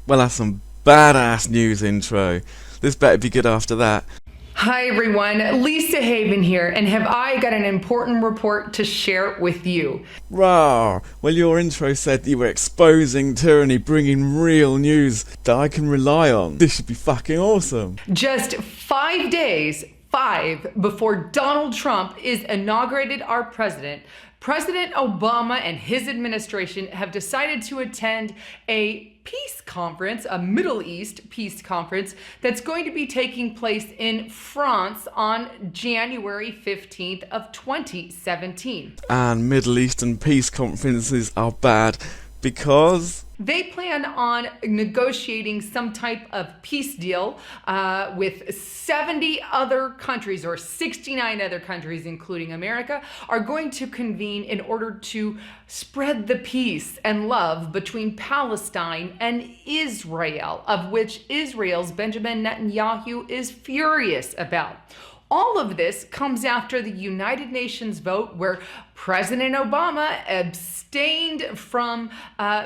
Well, that's some badass news intro. This better be good after that. Hi everyone, Lisa Haven here, and have I got an important report to share with you. Rah! Well, your intro said you were exposing tyranny, bringing real news that I can rely on. This should be fucking awesome. Just 5 days, before Donald Trump is inaugurated our president, President Obama and his administration have decided to attend a peace conference, a Middle East peace conference, that's going to be taking place in France on January 15th of 2017. And Middle Eastern peace conferences are bad because they plan on negotiating some type of peace deal with 70 other countries, or 69 other countries, including America, are going to convene in order to spread the peace and love between Palestine and Israel, of which Israel's Benjamin Netanyahu is furious about. All of this comes after the United Nations vote where President Obama abstained from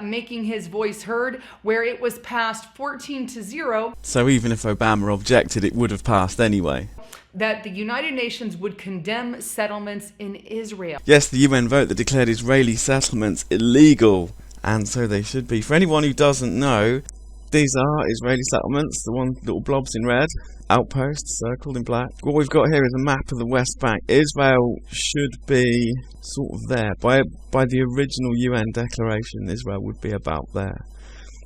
making his voice heard, where it was passed 14-0. So even if Obama objected, it would have passed anyway. That the United Nations would condemn settlements in Israel. Yes, the UN vote that declared Israeli settlements illegal, and so they should be. For anyone who doesn't know, these are Israeli settlements, the one little blobs in red, outposts circled in black. What we've got here is a map of the West Bank. Israel should be sort of there. By the original UN declaration, Israel would be about there.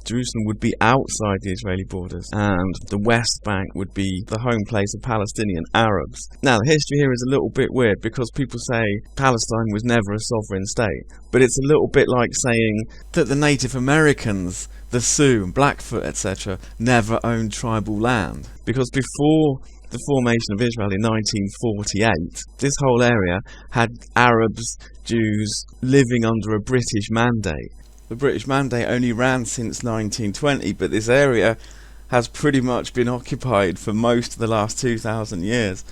Jerusalem would be outside the Israeli borders, and the West Bank would be the home place of Palestinian Arabs. Now, the history here is a little bit weird because people say Palestine was never a sovereign state, but it's a little bit like saying that the Native Americans, the Sioux, Blackfoot, etc., never owned tribal land. Because before the formation of Israel in 1948, this whole area had Arabs, Jews living under a British mandate. The British mandate only ran since 1920, but this area has pretty much been occupied for most of the last 2,000 years.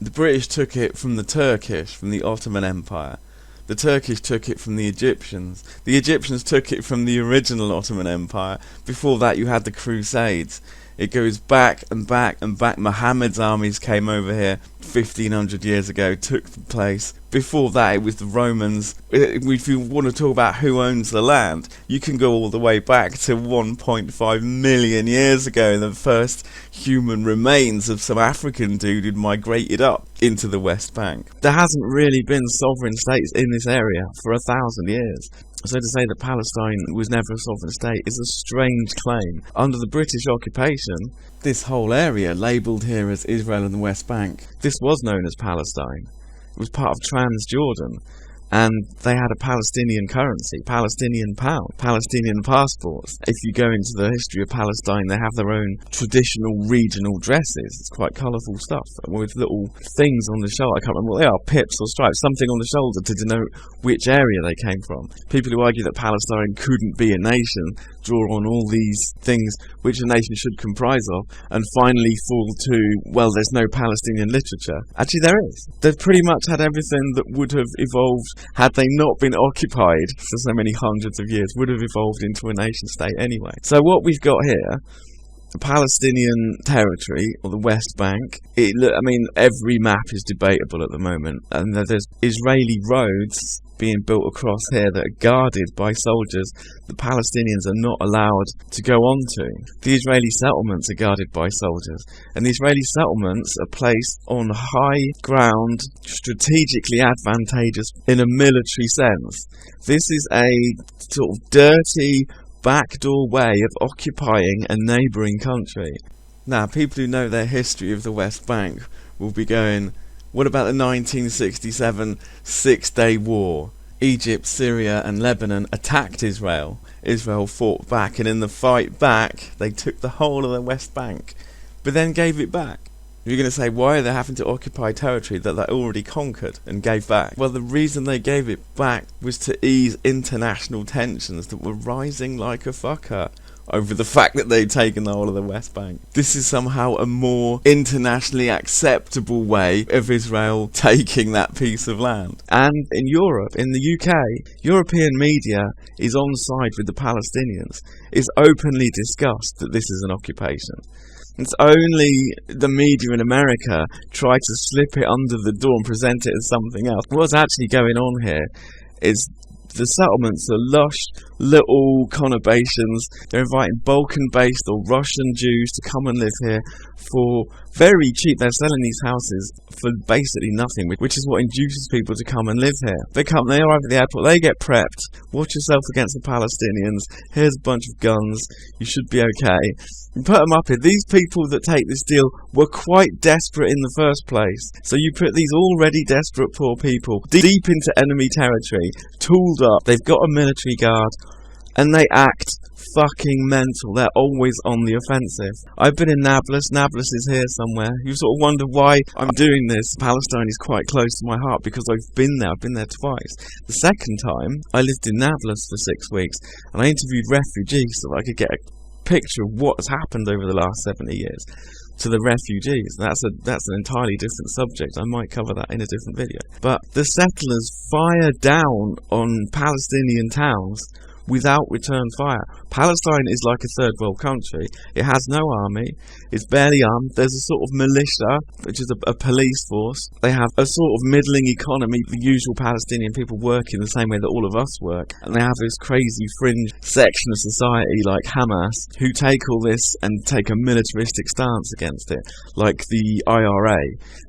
The British took it from the Turkish, from the Ottoman Empire. The Turkish took it from the Egyptians. The Egyptians took it from the original Ottoman Empire. Before that you had the Crusades. It goes back and back and back. Muhammad's armies came over here 1500 years ago, took the place. Before that it was the Romans. If you want to talk about who owns the land, you can go all the way back to 1.5 million years ago, the first human remains of some African dude who'd migrated up into the West Bank. There hasn't really been sovereign states in this area for 1,000 years. So to say that Palestine was never a sovereign state is a strange claim. Under the British occupation, this whole area, labelled here as Israel and the West Bank, this was known as Palestine. It was part of Transjordan, and they had a Palestinian currency, Palestinian pound, Palestinian passports. If you go into the history of Palestine, they have their own traditional regional dresses. It's quite colourful stuff, with little things on the shoulder. I can't remember what they are, pips or stripes, something on the shoulder to denote which area they came from. People who argue that Palestine couldn't be a nation draw on all these things which a nation should comprise of, and finally fall to, well, there's no Palestinian literature. Actually, there is. They've pretty much had everything that would have evolved had they not been occupied for so many hundreds of years, would have evolved into a nation state anyway. So what we've got here, the Palestinian territory, or the West Bank, every map is debatable at the moment, and there's Israeli roads being built across here that are guarded by soldiers the Palestinians are not allowed to go onto. The Israeli settlements are guarded by soldiers, and the Israeli settlements are placed on high ground, strategically advantageous in a military sense. This is a sort of dirty, backdoor way of occupying a neighbouring country. Now, people who know their history of the West Bank will be going, what about the 1967 Six-Day War? Egypt, Syria and Lebanon attacked Israel. Israel fought back, and in the fight back, they took the whole of the West Bank, but then gave it back. You're going to say, why are they having to occupy territory that they already conquered and gave back? Well, the reason they gave it back was to ease international tensions that were rising like a fucker. over the fact that they've taken the whole of the West Bank. This is somehow a more internationally acceptable way of Israel taking that piece of land. And in Europe, in the UK, European media is on side with the Palestinians. It's openly discussed that this is an occupation. It's only the media in America try to slip it under the door and present it as something else. What's actually going on here is the settlements are lush little conurbations. They're inviting Balkan-based or Russian Jews to come and live here for very cheap. They're selling these houses for basically nothing, which is what induces people to come and live here. They arrive at the airport, they get prepped. Watch yourself against the Palestinians. Here's a bunch of guns. You should be okay. You put them up here. These people that take this deal were quite desperate in the first place. So you put these already desperate poor people deep into enemy territory, tooled up. They've got a military guard, and they act fucking mental. They're always on the offensive. I've been in Nablus. Nablus is here somewhere. You sort of wonder why I'm doing this. Palestine is quite close to my heart because I've been there. I've been there twice. The second time, I lived in Nablus for 6 weeks, and I interviewed refugees so I could get a picture of what has happened over the last 70 years to the refugees. That's an entirely different subject. I might cover that in a different video. But the settlers fire down on Palestinian towns without return fire. Palestine is like a third world country. It has no army. It's barely armed. There's a sort of militia, which is a police force. They have a sort of middling economy. The usual Palestinian people work in the same way that all of us work. And they have this crazy fringe section of society like Hamas, who take all this and take a militaristic stance against it, like the IRA.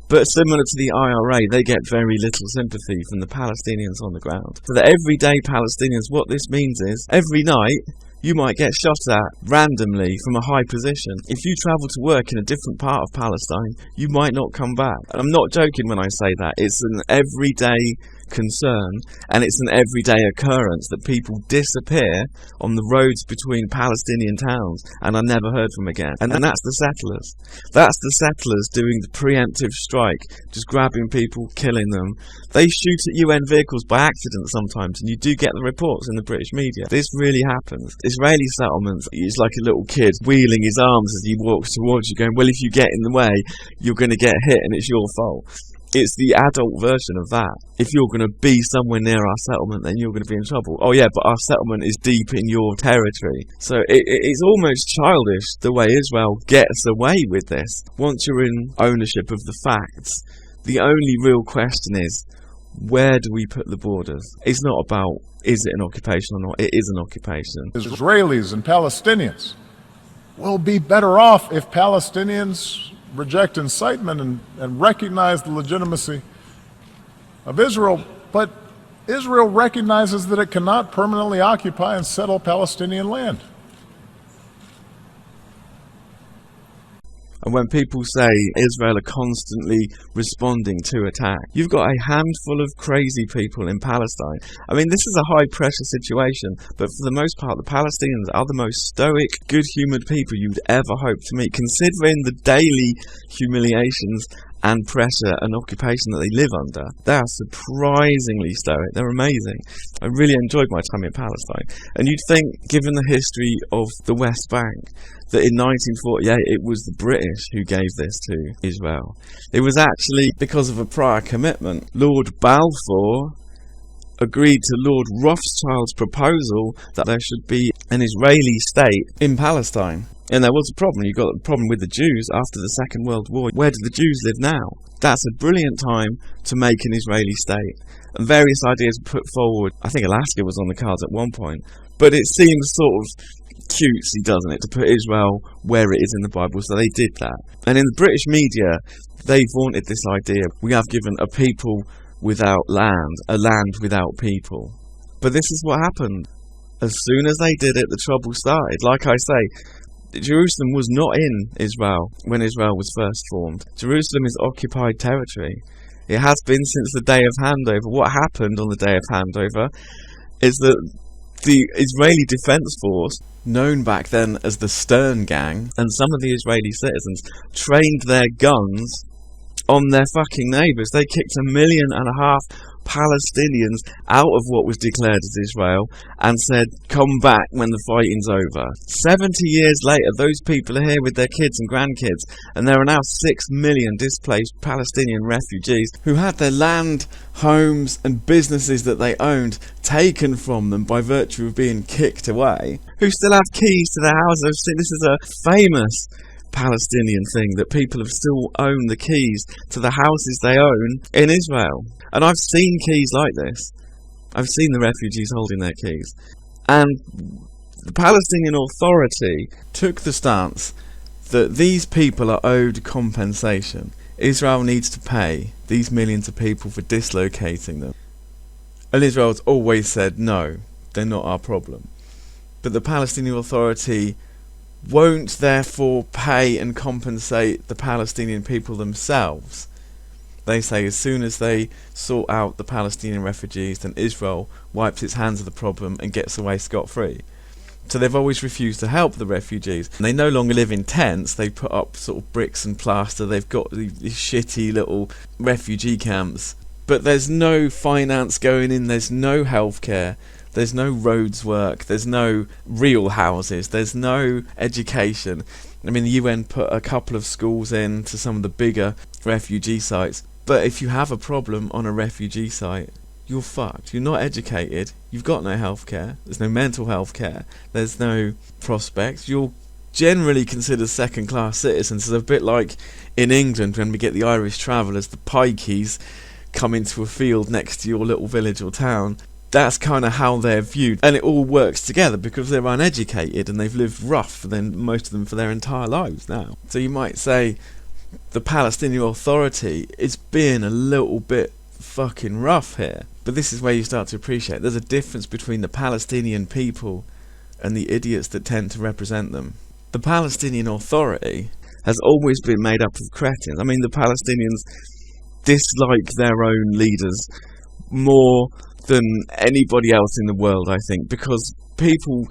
But similar to the IRA, they get very little sympathy from the Palestinians on the ground. For the everyday Palestinians, what this means is, every night, you might get shot at randomly from a high position. If you travel to work in a different part of Palestine, you might not come back. And I'm not joking when I say that. It's an everyday concern, and it's an everyday occurrence that people disappear on the roads between Palestinian towns and are never heard from again. And that's the settlers. That's the settlers doing the preemptive strike, just grabbing people, killing them. They shoot at UN vehicles by accident sometimes, and you do get the reports in the British media. This really happens. Israeli settlements, it's like a little kid wheeling his arms as he walks towards you, going, well, if you get in the way, you're going to get hit and it's your fault. It's the adult version of that. If you're going to be somewhere near our settlement, then you're going to be in trouble. Oh yeah, but our settlement is deep in your territory. So it's almost childish the way Israel gets away with this. Once you're in ownership of the facts, the only real question is, where do we put the borders? It's not about, is it an occupation or not? It is an occupation. Israelis and Palestinians will be better off if Palestinians reject incitement and recognize the legitimacy of Israel, but Israel recognizes that it cannot permanently occupy and settle Palestinian land. And when people say Israel are constantly responding to attack, you've got a handful of crazy people in Palestine. I mean, this is a high-pressure situation, but for the most part, the Palestinians are the most stoic, good-humoured people you'd ever hope to meet, considering the daily humiliations and pressure and occupation that they live under. They are surprisingly stoic. They're amazing. I really enjoyed my time in Palestine. And you'd think, given the history of the West Bank, that in 1948 it was the British who gave this to Israel. It was actually because of a prior commitment. Lord Balfour agreed to Lord Rothschild's proposal that there should be an Israeli state in Palestine. And there was a problem. You got a problem with the Jews after the Second World War. Where do the Jews live now? That's a brilliant time to make an Israeli state. And various ideas were put forward. I think Alaska was on the cards at one point. But it seems sort of cutesy, doesn't it, to put Israel where it is in the Bible, so they did that. And in the British media, they vaunted this idea. We have given a people without land, a land without people. But this is what happened. As soon as they did it, the trouble started. Like I say, Jerusalem was not in Israel when Israel was first formed. Jerusalem is occupied territory. It has been since the day of handover. What happened on the day of handover is that the Israeli Defense Force, known back then as the Stern Gang, and some of the Israeli citizens trained their guns on their fucking neighbours. They kicked 1.5 million Palestinians out of what was declared as Israel and said, come back when the fighting's over. 70 years later, those people are here with their kids and grandkids, and there are now 6 million displaced Palestinian refugees who had their land, homes and businesses that they owned taken from them by virtue of being kicked away, who still have keys to their houses. This is a famous Palestinian thing, that people have still owned the keys to the houses they own in Israel. And I've seen keys like this. I've seen the refugees holding their keys. And the Palestinian Authority took the stance that these people are owed compensation. Israel needs to pay these millions of people for dislocating them. And Israel's always said, no, they're not our problem. But the Palestinian Authority won't therefore pay and compensate the Palestinian people themselves. They say as soon as they sort out the Palestinian refugees, then Israel wipes its hands of the problem and gets away scot-free. So they've always refused to help the refugees. And they no longer live in tents. They put up sort of bricks and plaster. They've got these shitty little refugee camps. But there's no finance going in. There's no healthcare. There's no roads work. There's no real houses. There's no education. I mean, the UN put a couple of schools in to some of the bigger refugee sites. But if you have a problem on a refugee site, you're fucked. You're not educated. You've got no healthcare. There's no mental health care. There's no prospects. You're generally considered second-class citizens. It's a bit like in England when we get the Irish travellers, the pikeys come into a field next to your little village or town. That's kind of how they're viewed. And it all works together because they're uneducated and they've lived rough, then most of them, for their entire lives now. So you might say the Palestinian Authority is being a little bit fucking rough here. But this is where you start to appreciate there's a difference between the Palestinian people and the idiots that tend to represent them. The Palestinian Authority has always been made up of cretins. I mean, the Palestinians dislike their own leaders more than anybody else in the world, I think, because people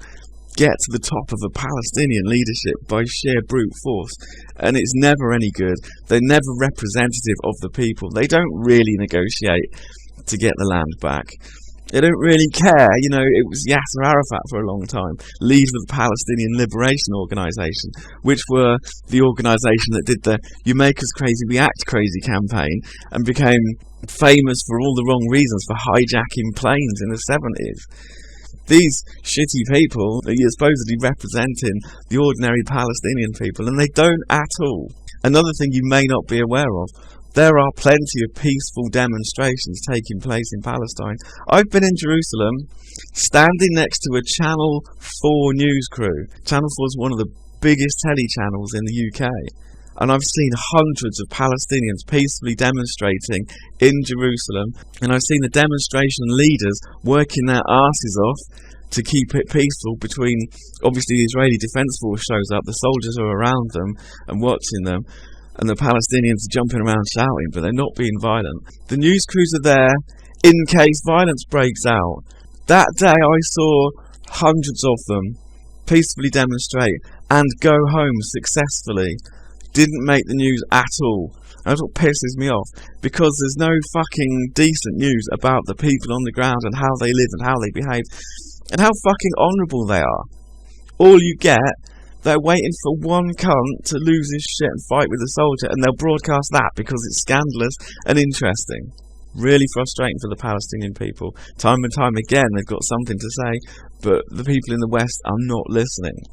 get to the top of a Palestinian leadership by sheer brute force, and it's never any good. They're never representative of the people. They don't really negotiate to get the land back. They don't really care. You know, it was Yasser Arafat for a long time, leader of the Palestinian Liberation Organization, which were the organization that did the "You Make Us Crazy, We Act Crazy" campaign and became famous for all the wrong reasons, for hijacking planes in the 70s. These shitty people are supposedly representing the ordinary Palestinian people, and they don't at all. Another thing you may not be aware of, there are plenty of peaceful demonstrations taking place in Palestine. I've been in Jerusalem, standing next to a Channel 4 news crew. Channel 4 is one of the biggest telly channels in the UK. And I've seen hundreds of Palestinians peacefully demonstrating in Jerusalem. And I've seen the demonstration leaders working their asses off to keep it peaceful between, obviously the Israeli Defence Force shows up, the soldiers are around them and watching them, and the Palestinians are jumping around shouting, but they're not being violent. The news crews are there in case violence breaks out. That day I saw hundreds of them peacefully demonstrate and go home successfully. Didn't make the news at all. That's what pisses me off, because there's no fucking decent news about the people on the ground and how they live and how they behave and how fucking honourable they are. All you get, they're waiting for one cunt to lose his shit and fight with a soldier, and they'll broadcast that because it's scandalous and interesting. Really frustrating for the Palestinian people. Time and time again they've got something to say, but the people in the West are not listening.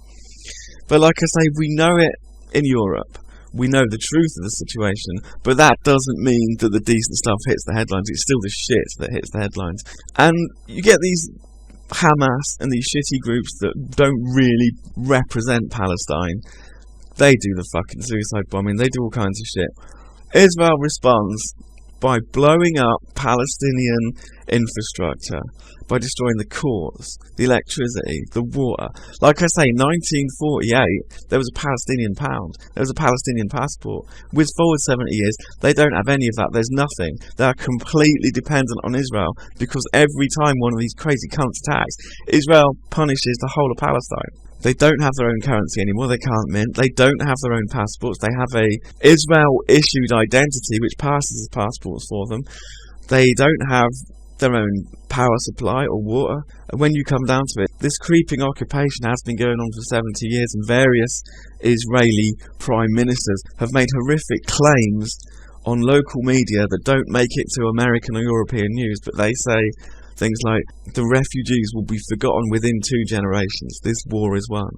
But like I say, we know it in Europe. We know the truth of the situation, but that doesn't mean that the decent stuff hits the headlines. It's still the shit that hits the headlines. And you get these Hamas and these shitty groups that don't really represent Palestine. They do the fucking suicide bombing. They do all kinds of shit. Israel responds by blowing up Palestinian infrastructure, by destroying the courts, the electricity, the water. Like I say, 1948, there was a Palestinian pound, there was a Palestinian passport. With forward 70 years, they don't have any of that. There's nothing. They are completely dependent on Israel, because every time one of these crazy cunts attacks, Israel punishes the whole of Palestine. They don't have their own currency anymore. They can't mint. They don't have their own passports. They have a Israel-issued identity which passes as passports for them. They don't have their own power supply or water. And when you come down to it, this creeping occupation has been going on for 70 years, and various Israeli prime ministers have made horrific claims on local media that don't make it to American or European news, but they say things like, the refugees will be forgotten within 2 generations. This war is won.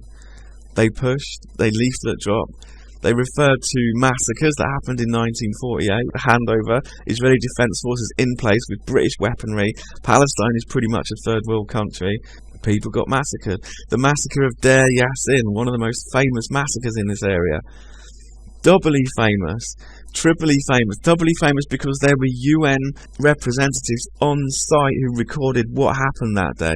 They pushed, they leaflet dropped, they referred to massacres that happened in 1948, the handover, Israeli Defence Forces in place with British weaponry. Palestine is pretty much a third world country. People got massacred. The massacre of Deir Yassin, one of the most famous massacres in this area. Doubly famous, triply famous, doubly famous because there were UN representatives on site who recorded what happened that day.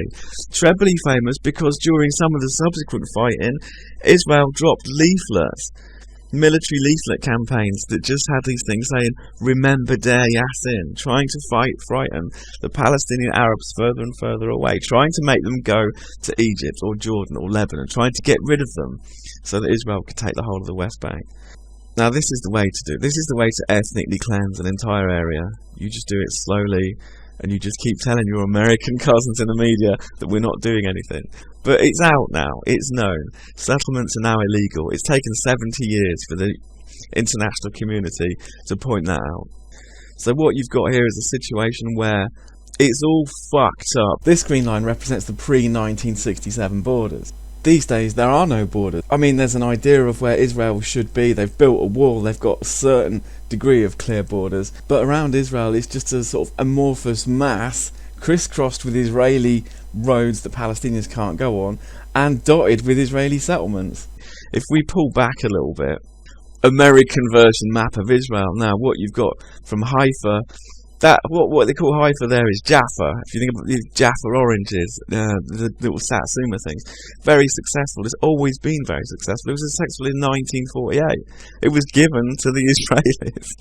Trebly famous because during some of the subsequent fighting, Israel dropped leaflets, military leaflet campaigns that just had these things saying, remember Deir Yassin, trying to frighten the Palestinian Arabs further and further away, trying to make them go to Egypt or Jordan or Lebanon, trying to get rid of them so that Israel could take the whole of the West Bank. Now this is the way to do it. This is the way to ethnically cleanse an entire area. You just do it slowly, and you just keep telling your American cousins in the media that we're not doing anything. But it's out now. It's known. Settlements are now illegal. It's taken 70 years for the international community to point that out. So what you've got here is a situation where it's all fucked up. This green line represents the pre-1967 borders. These days there are no borders. I mean, there's an idea of where Israel should be. They've built a wall, they've got a certain degree of clear borders, but around Israel it's just a sort of amorphous mass, crisscrossed with Israeli roads that Palestinians can't go on, and dotted with Israeli settlements. If we pull back a little bit, American version map of Israel. Now what you've got from Haifa, that what they call Haifa there is Jaffa. If you think about these Jaffa oranges, the little Satsuma things, very successful. It's always been very successful. It was successful in 1948. It was given to the Israelis.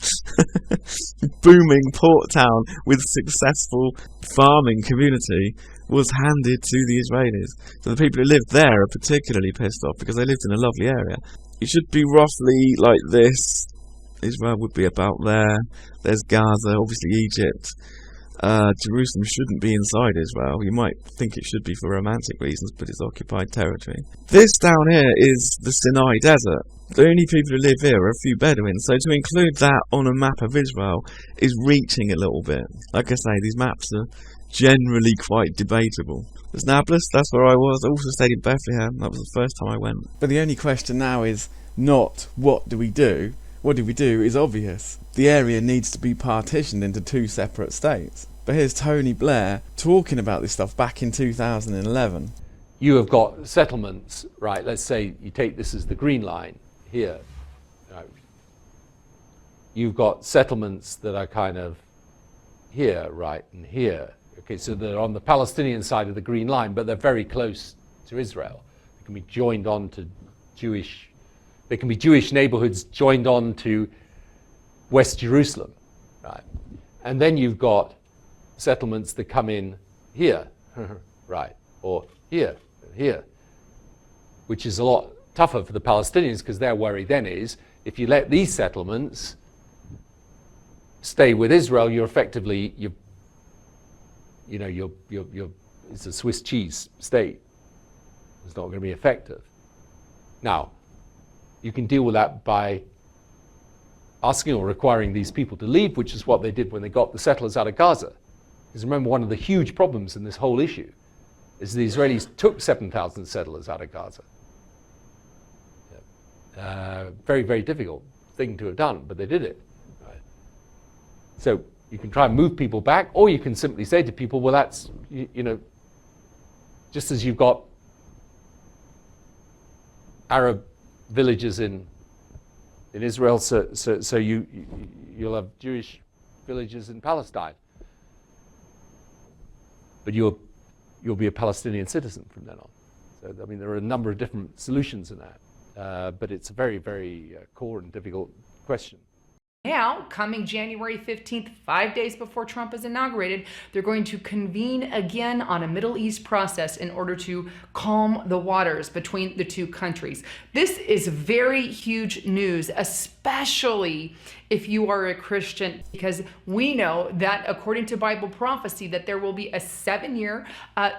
Booming port town with successful farming community was handed to the Israelis. So the people who lived there are particularly pissed off because they lived in a lovely area. It should be roughly like this. Israel would be about there. There's Gaza, obviously Egypt. Jerusalem shouldn't be inside Israel. You might think it should be for romantic reasons, but it's occupied territory. This down here is the Sinai Desert. The only people who live here are a few Bedouins, so to include that on a map of Israel is reaching a little bit. Like I say, these maps are generally quite debatable. There's Nablus, that's where I was. I also stayed in Bethlehem. That was the first time I went. But the only question now is not what do we do? What do we do is obvious. The area needs to be partitioned into 2 separate states. But here's Tony Blair talking about this stuff back in 2011. You have got settlements, right? Let's say you take this as the green line here. Right? You've got settlements that are kind of here, right, and here. Okay, so they're on the Palestinian side of the green line, but they're very close to Israel. They can be joined on to Jewish. There can be Jewish neighborhoods joined on to West Jerusalem, right? And then you've got settlements that come in here, right, or here, which is a lot tougher for the Palestinians because their worry then is if you let these settlements stay with Israel, you're effectively it's a Swiss cheese state. It's not going to be effective. Now, you can deal with that by asking or requiring these people to leave, which is what they did when they got the settlers out of Gaza. Because remember, one of the huge problems in this whole issue is the Israelis took 7,000 settlers out of Gaza. Very, very difficult thing to have done, but they did it. Right? So you can try and move people back, or you can simply say to people, well, that's, just as you've got Arab villages in Israel, so you'll have Jewish villages in Palestine, but you'll be a Palestinian citizen from then on. So I mean, there are a number of different solutions in that, but it's a very, very core and difficult question. Now, coming January 15th, 5 days before Trump is inaugurated, they're going to convene again on a Middle East process in order to calm the waters between the 2 countries. This is very huge news, especially especially if you are a Christian, because we know that according to Bible prophecy that there will be a 7-year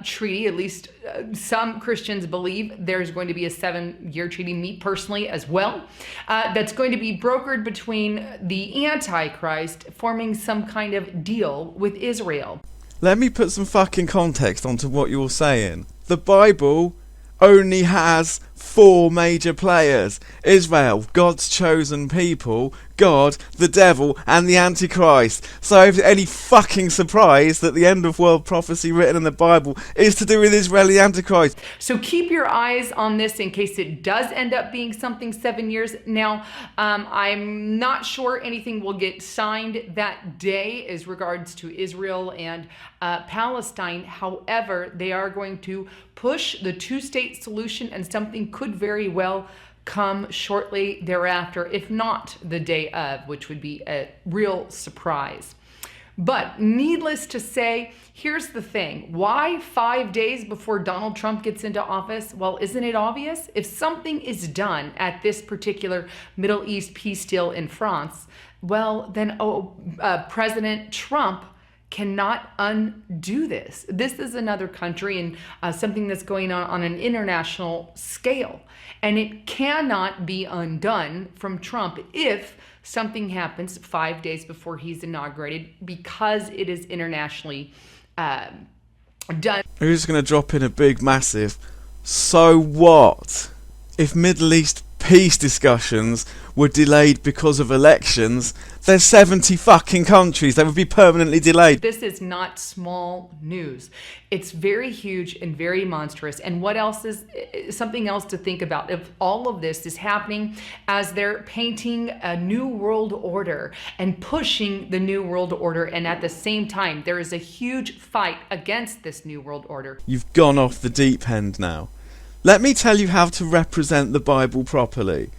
treaty. At least some Christians believe there's going to be a 7-year treaty, me personally as well, that's going to be brokered between the Antichrist forming some kind of deal with Israel. Let me put some fucking context onto what you're saying. The Bible only has 4 major players: Israel, God's chosen people, God, the devil, and the Antichrist. So if any fucking surprise that the end of world prophecy written in the Bible is to do with Israel, the Antichrist. So keep your eyes on this in case it does end up being something 7 years. Now, I'm not sure anything will get signed that day as regards to Israel and Palestine. However, they are going to push the 2-state solution, and something could very well come shortly thereafter, if not the day of, which would be a real surprise. But needless to say, here's the thing. Why 5 days before Donald Trump gets into office? Well, isn't it obvious? If something is done at this particular Middle East peace deal in France, well, then President Trump cannot undo this. This is another country and something that's going on an international scale. And it cannot be undone from Trump if something happens 5 days before he's inaugurated, because it is internationally done. Who's going to drop in a big, massive, so what? If Middle East peace discussions were delayed because of elections, there's 70 fucking countries that would be permanently delayed. This is not small news. It's very huge and very monstrous. And what else is something else to think about? If all of this is happening as they're painting a new world order and pushing the new world order, and at the same time there is a huge fight against this new world order. You've gone off the deep end now. Let me tell you how to represent the Bible properly.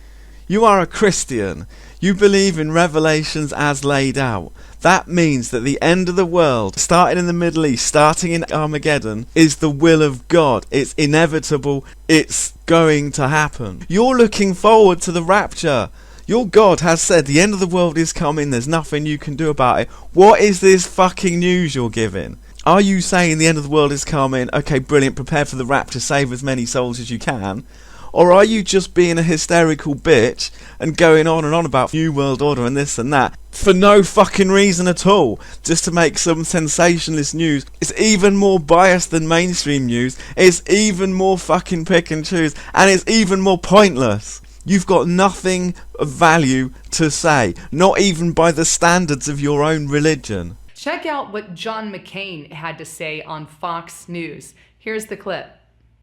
You are a Christian. You believe in Revelations as laid out. That means that the end of the world, starting in the Middle East, starting in Armageddon, is the will of God. It's inevitable. It's going to happen. You're looking forward to the rapture. Your God has said the end of the world is coming. There's nothing you can do about it. What is this fucking news you're giving? Are you saying the end of the world is coming? Okay, brilliant. Prepare for the rapture. Save as many souls as you can. Or are you just being a hysterical bitch and going on and on about New World Order and this and that for no fucking reason at all, just to make some sensationalist news? It's even more biased than mainstream news. It's even more fucking pick and choose, and it's even more pointless. You've got nothing of value to say, not even by the standards of your own religion. Check out what John McCain had to say on Fox News. Here's the clip.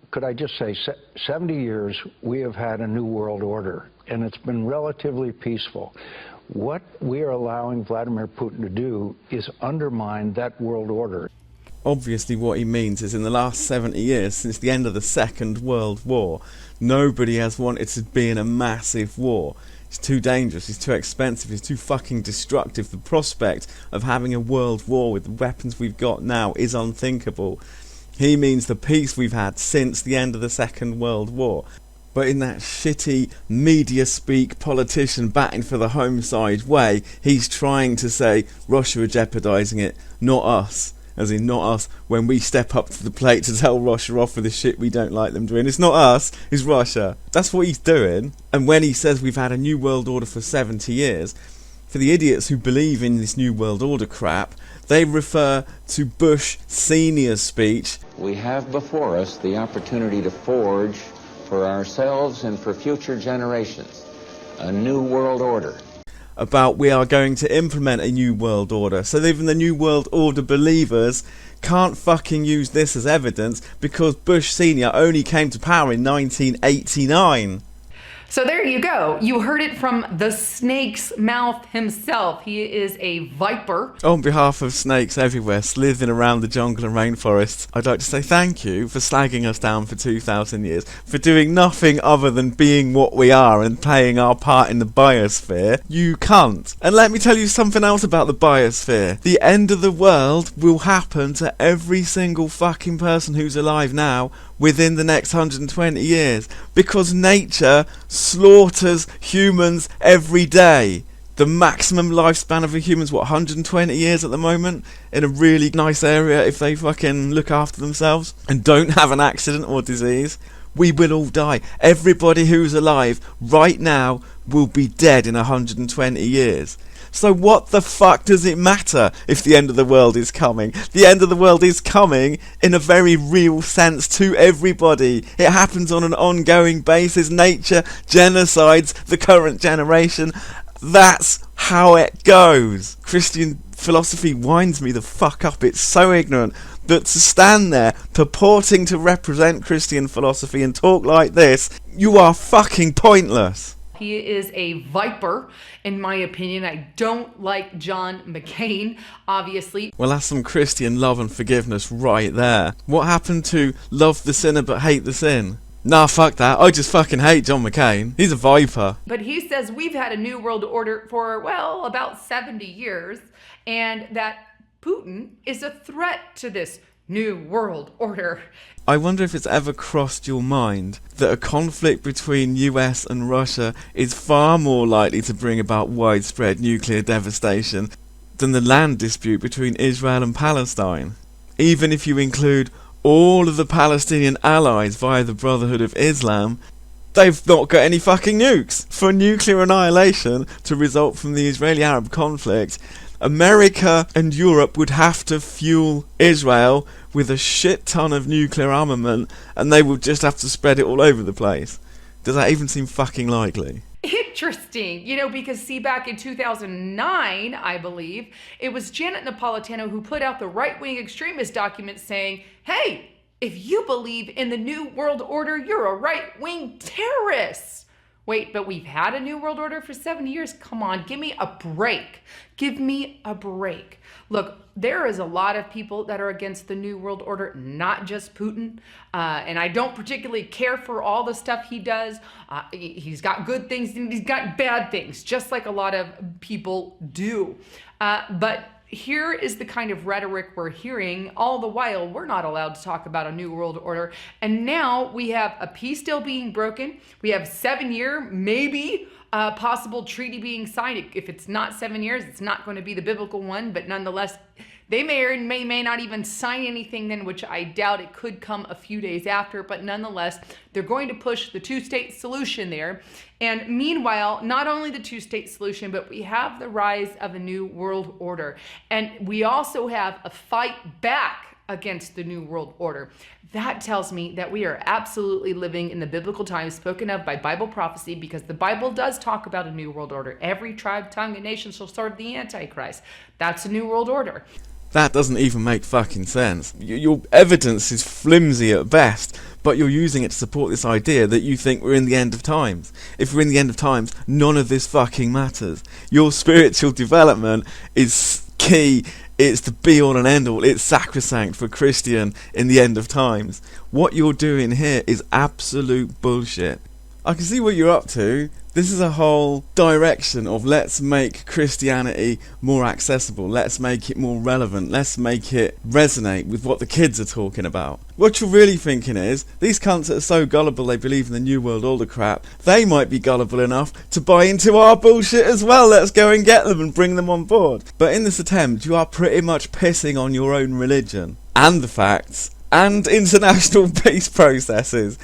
Could I just say, 70 years we have had a new world order, and it's been relatively peaceful. What we are allowing Vladimir Putin to do is undermine that world order. Obviously what he means is in the last 70 years, since the end of the Second World War, nobody has wanted to be in a massive war. It's too dangerous, it's too expensive, it's too fucking destructive. The prospect of having a world war with the weapons we've got now is unthinkable. He means the peace we've had since the end of the Second World War. But in that shitty media speak, politician batting for the home side way, he's trying to say Russia are jeopardising it, not us. As in, not us, when we step up to the plate to tell Russia off for the shit we don't like them doing. It's not us, it's Russia. That's what he's doing. And when he says we've had a new world order for 70 years, for the idiots who believe in this new world order crap, they refer to Bush Sr.'s speech. We have before us the opportunity to forge for ourselves and for future generations a new world order. About we are going to implement a new world order. So even the new world order believers can't fucking use this as evidence because Bush Sr. only came to power in 1989. So there you go. You heard it from the snake's mouth himself. He is a viper. On behalf of snakes everywhere slithering around the jungle and rainforests, I'd like to say thank you for slagging us down for 2,000 years, for doing nothing other than being what we are and playing our part in the biosphere. You cunt. And let me tell you something else about the biosphere. The end of the world will happen to every single fucking person who's alive now within the next 120 years, because nature slaughters humans every day. The maximum lifespan of a human is, what, 120 years at the moment? In a really nice area, if they fucking look after themselves and don't have an accident or disease. We will all die. Everybody who's alive right now will be dead in 120 years. So what the fuck does it matter if the end of the world is coming? The end of the world is coming in a very real sense to everybody. It happens on an ongoing basis. Nature genocides the current generation. That's how it goes. Christian philosophy winds me the fuck up. It's so ignorant that to stand there purporting to represent Christian philosophy and talk like this, you are fucking pointless. He is a viper, in my opinion. I don't like John McCain, obviously. Well, that's some Christian love and forgiveness right there. What happened to love the sinner but hate the sin? Nah, fuck that. I just fucking hate John McCain. He's a viper. But he says we've had a new world order for, well, about 70 years, and that Putin is a threat to this new world order. I wonder if it's ever crossed your mind that a conflict between US and Russia is far more likely to bring about widespread nuclear devastation than the land dispute between Israel and Palestine. Even if you include all of the Palestinian allies via the Brotherhood of Islam, they've not got any fucking nukes. For nuclear annihilation to result from the Israeli-Arab conflict, America and Europe would have to fuel Israel with a shit ton of nuclear armament, and they would just have to spread it all over the place. Does that even seem fucking likely? Interesting, because see, back in 2009, I believe, it was Janet Napolitano who put out the right-wing extremist document saying, hey, if you believe in the New World Order, you're a right-wing terrorist. Wait, but we've had a New World Order for 70 years? Come on, give me a break. Give me a break. Look, there is a lot of people that are against the New World Order, not just Putin. And I don't particularly care for all the stuff he does. He's got good things and he's got bad things, just like a lot of people do. But here is the kind of rhetoric we're hearing. All the while, we're not allowed to talk about a new world order. And now we have a peace deal being broken. We have 7-year, maybe, possible treaty being signed. If it's not 7 years, it's not going to be the biblical one. But nonetheless, they may or may not even sign anything then, which I doubt. It could come a few days after. But nonetheless, they're going to push the two-state solution there. And meanwhile, not only the two-state solution, but we have the rise of a new world order. And we also have a fight back against the new world order. That tells me that we are absolutely living in the biblical times spoken of by Bible prophecy, because the Bible does talk about a new world order. Every tribe, tongue, and nation shall serve the Antichrist. That's a new world order. That doesn't even make fucking sense. Your evidence is flimsy at best, but you're using it to support this idea that you think we're in the end of times. If we're in the end of times, none of this fucking matters. Your spiritual development is key. It's the be-all and end-all. It's sacrosanct for a Christian in the end of times. What you're doing here is absolute bullshit. I can see what you're up to. This is a whole direction of let's make Christianity more accessible, let's make it more relevant, let's make it resonate with what the kids are talking about. What you're really thinking is, these cunts that are so gullible they believe in the New World Order crap, they might be gullible enough to buy into our bullshit as well. Let's go and get them and bring them on board. But in this attempt, you are pretty much pissing on your own religion, and the facts, and international peace processes.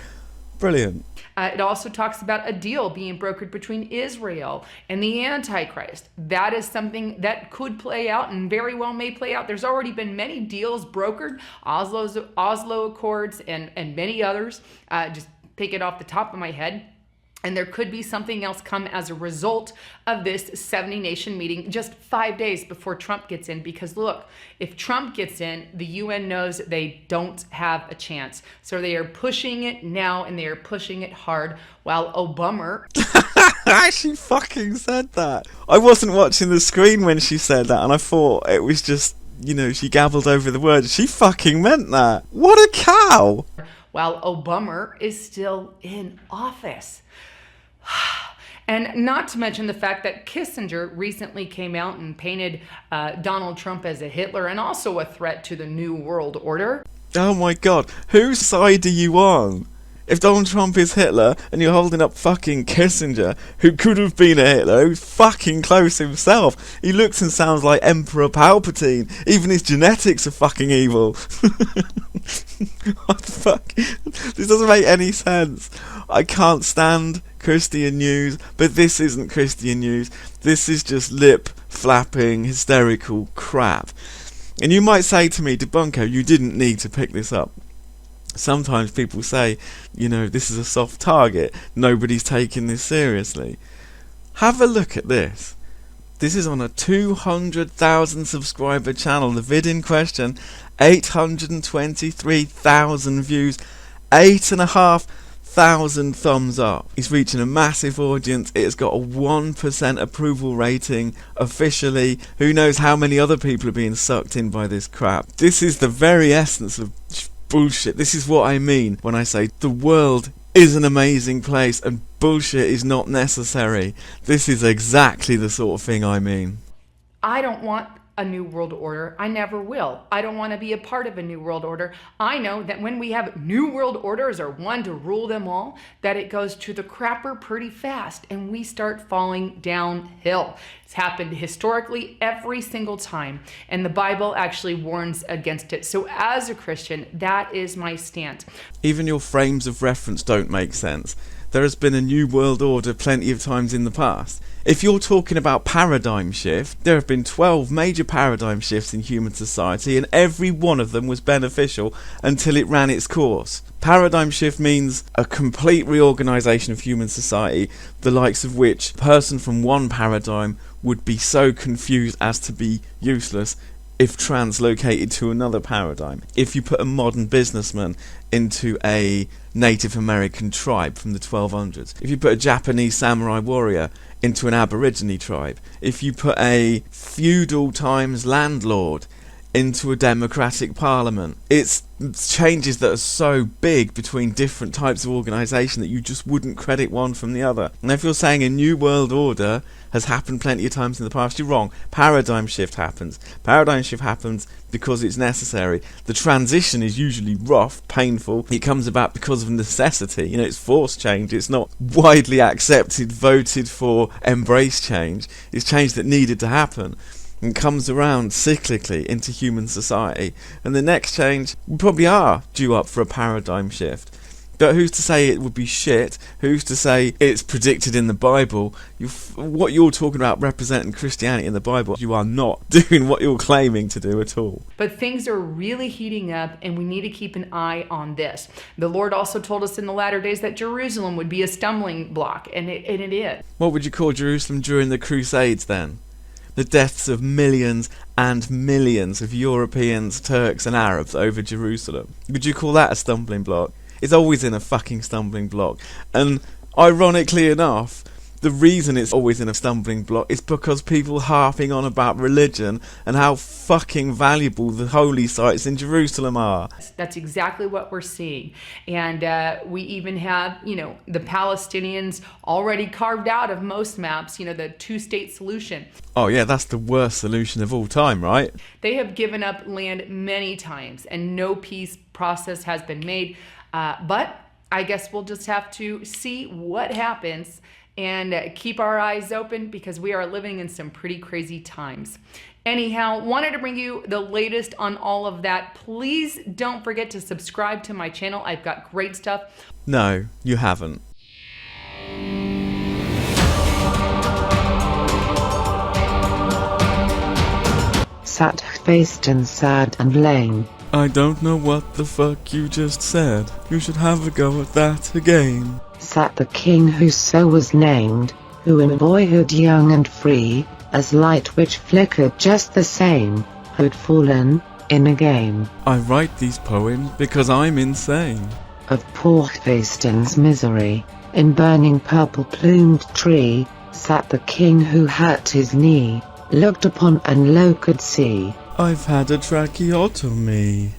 Brilliant. It also talks about a deal being brokered between Israel and the Antichrist. That is something that could play out and very well may play out. There's already been many deals brokered, Oslo Accords and many others. Just pick it off the top of my head. And there could be something else come as a result of this 70-nation meeting just 5 days before Trump gets in. Because look, if Trump gets in, the UN knows they don't have a chance. So they are pushing it now, and they are pushing it hard, while Obama... She fucking said that. I wasn't watching the screen when she said that, and I thought it was just, she gabbled over the words. She fucking meant that. What a cow! While Obama is still in office. And not to mention the fact that Kissinger recently came out and painted Donald Trump as a Hitler and also a threat to the New World Order. Oh my god, whose side are you on? If Donald Trump is Hitler and you're holding up fucking Kissinger, who could have been a Hitler, who's fucking close himself. He looks and sounds like Emperor Palpatine. Even his genetics are fucking evil. What the fuck? This doesn't make any sense. I can't stand Christian news, but this isn't Christian news. This is just lip-flapping, hysterical crap. And you might say to me, Debunko, you didn't need to pick this up. Sometimes people say, you know, this is a soft target. Nobody's taking this seriously. Have a look at this. This is on a 200,000 subscriber channel. The vid in question, 823,000 views, 8,500 thumbs up. It's reaching a massive audience. It's got a 1% approval rating officially. Who knows how many other people are being sucked in by this crap. This is the very essence of bullshit. This is what I mean when I say the world is an amazing place and bullshit is not necessary. This is exactly the sort of thing I mean. I don't want a new world order. I never will. I don't want to be a part of a new world order. I know that when we have new world orders or one to rule them all, that it goes to the crapper pretty fast and we start falling downhill. It's happened historically every single time, and the Bible actually warns against it. So as a Christian, that is my stance. Even your frames of reference don't make sense. There has been a new world order plenty of times in the past. If you're talking about paradigm shift, there have been 12 major paradigm shifts in human society, and every one of them was beneficial until it ran its course. Paradigm shift means a complete reorganisation of human society, the likes of which a person from one paradigm would be so confused as to be useless if translocated to another paradigm. If you put a modern businessman into a Native American tribe from the 1200s, if you put a Japanese samurai warrior into an Aborigine tribe, if you put a feudal times landlord into a democratic parliament, it's changes that are so big between different types of organisation that you just wouldn't credit one from the other. And if you're saying a new world order has happened plenty of times in the past, you're wrong. Paradigm shift happens. Paradigm shift happens because it's necessary. The transition is usually rough, painful. It comes about because of necessity. You know, it's forced change. It's not widely accepted, voted for, embraced change. It's change that needed to happen and comes around cyclically into human society. And the next change, we probably are due up for a paradigm shift. But who's to say it would be shit? Who's to say it's predicted in the Bible? What you're talking about representing Christianity in the Bible, you are not doing what you're claiming to do at all. But things are really heating up, and we need to keep an eye on this. The Lord also told us in the latter days that Jerusalem would be a stumbling block, and it is. What would you call Jerusalem during the Crusades then? The deaths of millions and millions of Europeans, Turks and Arabs over Jerusalem. Would you call that a stumbling block? It's always in a fucking stumbling block. And ironically enough, the reason it's always in a stumbling block is because people harping on about religion and how fucking valuable the holy sites in Jerusalem are. That's exactly what we're seeing. And we even have, the Palestinians already carved out of most maps, the two-state solution. Oh yeah, that's the worst solution of all time, right? They have given up land many times and no peace process has been made. But I guess we'll just have to see what happens and keep our eyes open because we are living in some pretty crazy times. Anyhow, wanted to bring you the latest on all of that. Please don't forget to subscribe to my channel. I've got great stuff. No, you haven't. Sat-faced and sad and lame. I don't know what the fuck you just said. You should have a go at that again. Sat the king who so was named, who in boyhood young and free, as light which flickered just the same, had fallen, in a game. I write these poems because I'm insane. Of poor Fasten's misery, in burning purple-plumed tree, sat the king who hurt his knee, looked upon and lo could see. I've had a tracheotomy.